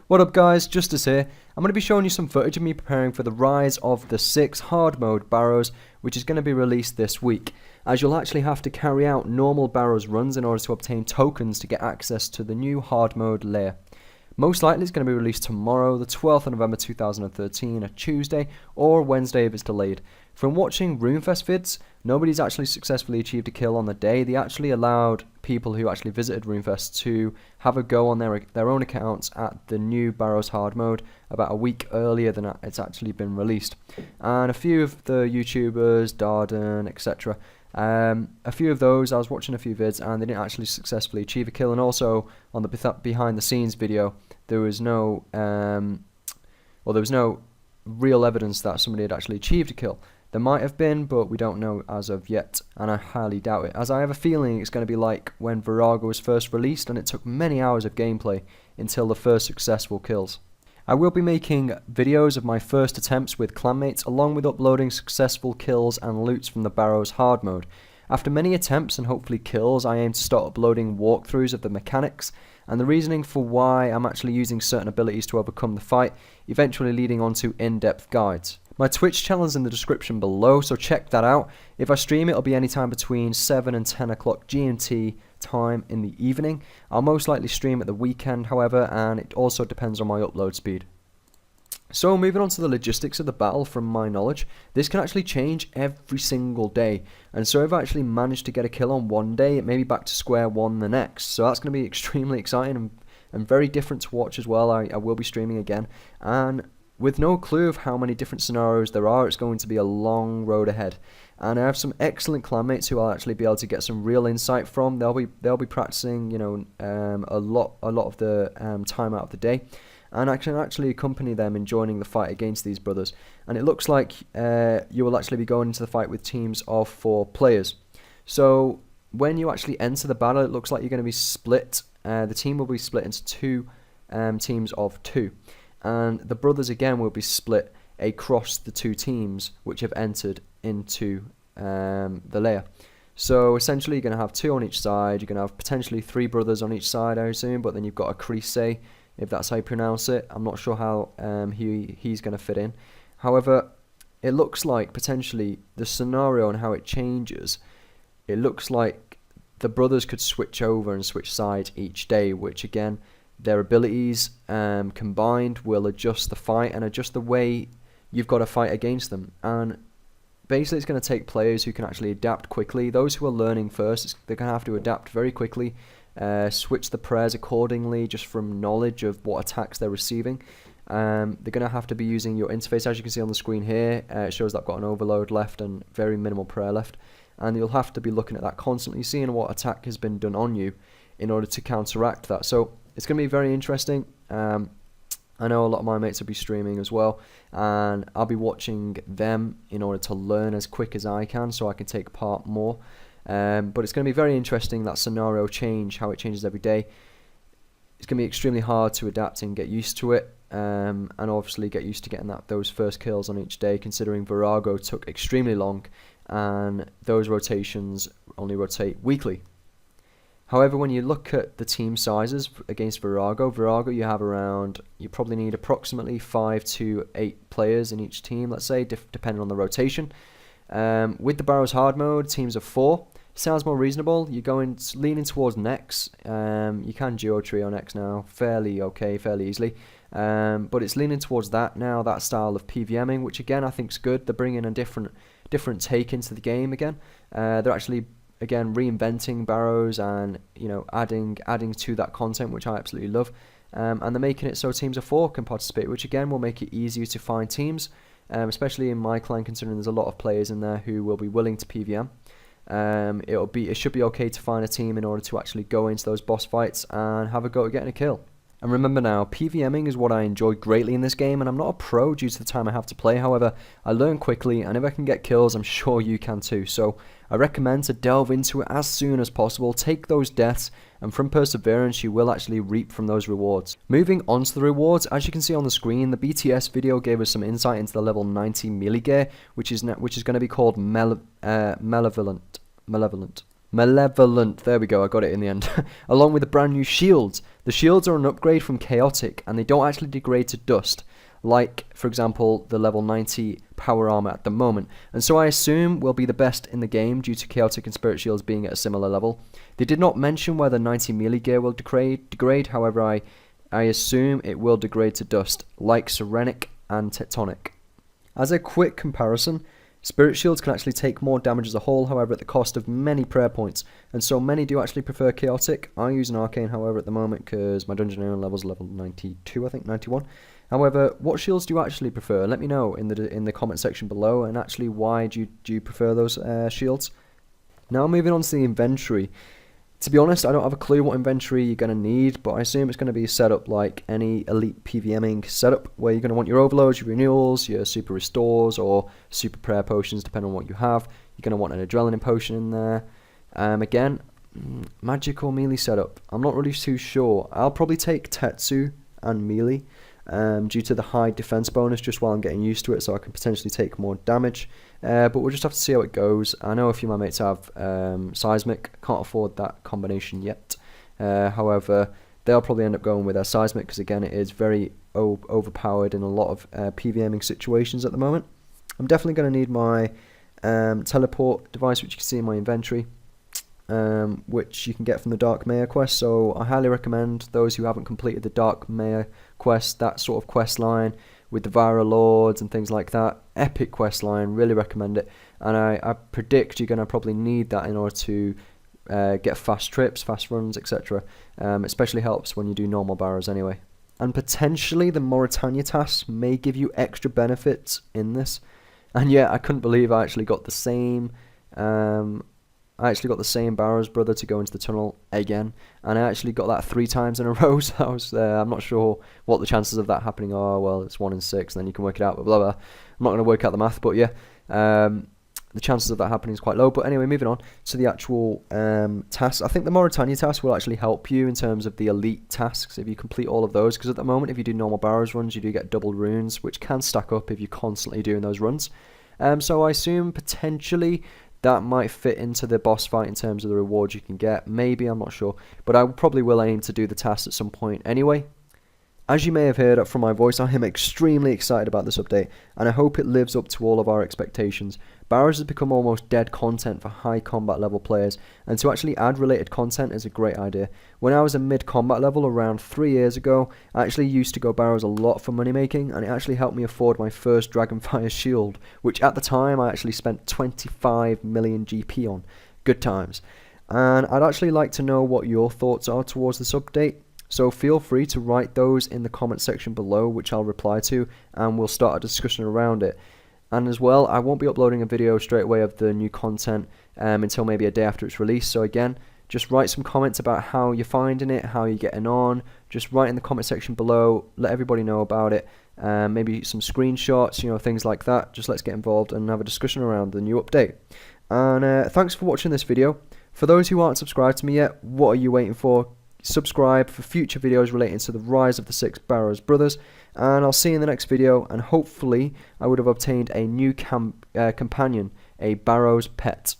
What up guys, Justice here. I'm going to be showing you some footage of me preparing for the rise of the 6 Hardmode Barrows, which is going to be released this week, as you'll actually have to carry out normal Barrows runs in order to obtain tokens to get access to the new Hardmode layer. Most likely it's going to be released tomorrow, the 12th of November 2013, a Tuesday, or Wednesday if it's delayed. From watching RuneFest vids, nobody's actually successfully achieved a kill on the day. They actually allowed people who actually visited RuneFest to have a go on their own accounts at the new Barrows hard mode about a week earlier than it's actually been released. And a few of the YouTubers, Darden, etc., a few of those, I was watching a few vids and they didn't actually successfully achieve a kill. And also on the behind the scenes video, there was no real evidence that somebody had actually achieved a kill. There might have been, but we don't know as of yet, and I highly doubt it, as I have a feeling it's going to be like when Virago was first released and it took many hours of gameplay until the first successful kills. I will be making videos of my first attempts with clanmates, along with uploading successful kills and loots from the Barrows hard mode. After many attempts and hopefully kills, I aim to start uploading walkthroughs of the mechanics and the reasoning for why I'm actually using certain abilities to overcome the fight, eventually leading on to in-depth guides. My Twitch channel is in the description below, so check that out. If I stream, it'll be anytime between 7 and 10 o'clock GMT time in the evening. I'll most likely stream at the weekend, however, and it also depends on my upload speed. So moving on to the logistics of the battle, from my knowledge, this can actually change every single day. And so if I actually managed to get a kill on one day, it may be back to square one the next. So that's going to be extremely exciting and very different to watch as well. I will be streaming again. And with no clue of how many different scenarios there are, it's going to be a long road ahead. And I have some excellent clanmates who I'll actually be able to get some real insight from. They'll be practicing, a lot of the time out of the day, and I can actually accompany them in joining the fight against these brothers. And it looks like you will actually be going into the fight with teams of 4 players. So when you actually enter the battle, it looks like you're going to be split. The team will be split into 2 teams of 2. And the brothers again will be split across the 2 teams which have entered into the layer. So essentially you're going to have 2 on each side. You're going to have potentially 3 brothers on each side, I assume, but then you've got a Karils, if that's how you pronounce it. I'm not sure how he's going to fit in. However, it looks like potentially the scenario and how it changes, it looks like the brothers could switch over and switch sides each day, which again, their abilities combined will adjust the fight and adjust the way you've got to fight against them. And basically it's going to take players who can actually adapt quickly. Those who are learning first, they're going to have to adapt very quickly, switch the prayers accordingly just from knowledge of what attacks they're receiving. They're going to have to be using your interface. As you can see on the screen here, it shows that I've got an overload left and very minimal prayer left. And you'll have to be looking at that constantly, seeing what attack has been done on you in order to counteract that. So it's going to be very interesting. I know a lot of my mates will be streaming as well, and I'll be watching them in order to learn as quick as I can so I can take part more. But it's going to be very interesting, that scenario change, how it changes every day. It's going to be extremely hard to adapt and get used to it, and obviously get used to getting those first kills on each day, considering Virago took extremely long and those rotations only rotate weekly. However, when you look at the team sizes against Virago, you have you probably need approximately 5 to 8 players in each team, let's say, depending on the rotation. With the Barrows hard mode, teams of 4 sounds more reasonable. You're leaning towards Nex. You can duo trio Nex now, fairly easily. But it's leaning towards that now, that style of PVMing, which again I think is good. They're bringing a different take into the game again. They're actually again reinventing Barrows and adding to that content, which I absolutely love. And they're making it so teams of 4 can participate, which again will make it easier to find teams, especially in my clan, considering there's a lot of players in there who will be willing to PVM. It should be okay to find a team in order to actually go into those boss fights and have a go at getting a kill. And remember now, PVMing is what I enjoy greatly in this game, and I'm not a pro due to the time I have to play. However, I learn quickly, and if I can get kills, I'm sure you can too. So I recommend to delve into it as soon as possible, take those deaths, and from perseverance you will actually reap from those rewards. Moving on to the rewards, as you can see on the screen, the BTS video gave us some insight into the level 90 melee gear, which is going to be called Malevolent. Malevolent, there we go, I got it in the end. Along with the brand new shields. The shields are an upgrade from chaotic, and they don't actually degrade to dust, like, for example, the level 90 power armor at the moment. And so I assume will be the best in the game due to chaotic and spirit shields being at a similar level. They did not mention whether 90 melee gear will degrade, however I assume it will degrade to dust, like Serenic and Tectonic. As a quick comparison, spirit shields can actually take more damage as a whole, however at the cost of many prayer points, and so many do actually prefer chaotic. I use an arcane however at the moment because my dungeoneering level is level 92, I think 91. However, what shields do you actually prefer? Let me know in the comment section below, and actually why do you prefer those shields. Now moving on to the inventory. To be honest, I don't have a clue what inventory you're going to need, but I assume it's going to be set up like any elite PVMing setup, where you're going to want your overloads, your renewals, your super restores, or super prayer potions, depending on what you have. You're going to want an adrenaline potion in there. Again, magic or melee setup, I'm not really too sure. I'll probably take Tetsu and melee, due to the high defense bonus, just while I'm getting used to it, so I can potentially take more damage. But we'll just have to see how it goes. I know a few of my mates have seismic, can't afford that combination yet. However, they'll probably end up going with their seismic, because again it is very overpowered in a lot of PVMing situations at the moment. I'm definitely going to need my teleport device, which you can see in my inventory, which you can get from the Dark Mayor quest. So I highly recommend those who haven't completed the Dark Mayor quest, that sort of quest line with the Vira Lords and things like that. Epic quest line, really recommend it. And I predict you're going to probably need that in order to get fast trips, fast runs, etc. Especially helps when you do normal barrows anyway. And potentially the Mauritania tasks may give you extra benefits in this. And yeah, I couldn't believe I actually got the same Barrows brother to go into the tunnel again, and I actually got that 3 times in a row, so that was, I'm not sure what the chances of that happening are. Well, it's 1 in 6, and then you can work it out, but blah blah. I'm not going to work out the math, but yeah, the chances of that happening is quite low. But anyway, moving on to the actual tasks. I think the Mauritania task will actually help you in terms of the elite tasks if you complete all of those, because at the moment if you do normal Barrows runs, you do get double runes, which can stack up if you're constantly doing those runs. So I assume potentially that might fit into the boss fight in terms of the rewards you can get. Maybe, I'm not sure. But I probably will aim to do the task at some point anyway. As you may have heard from my voice, I am extremely excited about this update, and I hope it lives up to all of our expectations. Barrows has become almost dead content for high combat level players, and to actually add related content is a great idea. When I was a mid combat level around 3 years ago, I actually used to go Barrows a lot for money making, and it actually helped me afford my first Dragonfire shield, which at the time I actually spent 25 million GP on. Good times. And I'd actually like to know what your thoughts are towards this update. So feel free to write those in the comment section below, which I'll reply to, and we'll start a discussion around it. And as well, I won't be uploading a video straight away of the new content until maybe a day after it's released. So again, just write some comments about how you're finding it, how you're getting on. Just write in the comment section below, let everybody know about it. Maybe some screenshots, things like that. Just let's get involved and have a discussion around the new update. And thanks for watching this video. For those who aren't subscribed to me yet, what are you waiting for? Subscribe for future videos relating to the rise of the 6 Barrows brothers, and I'll see you in the next video, and hopefully I would have obtained a new companion, a Barrows pet.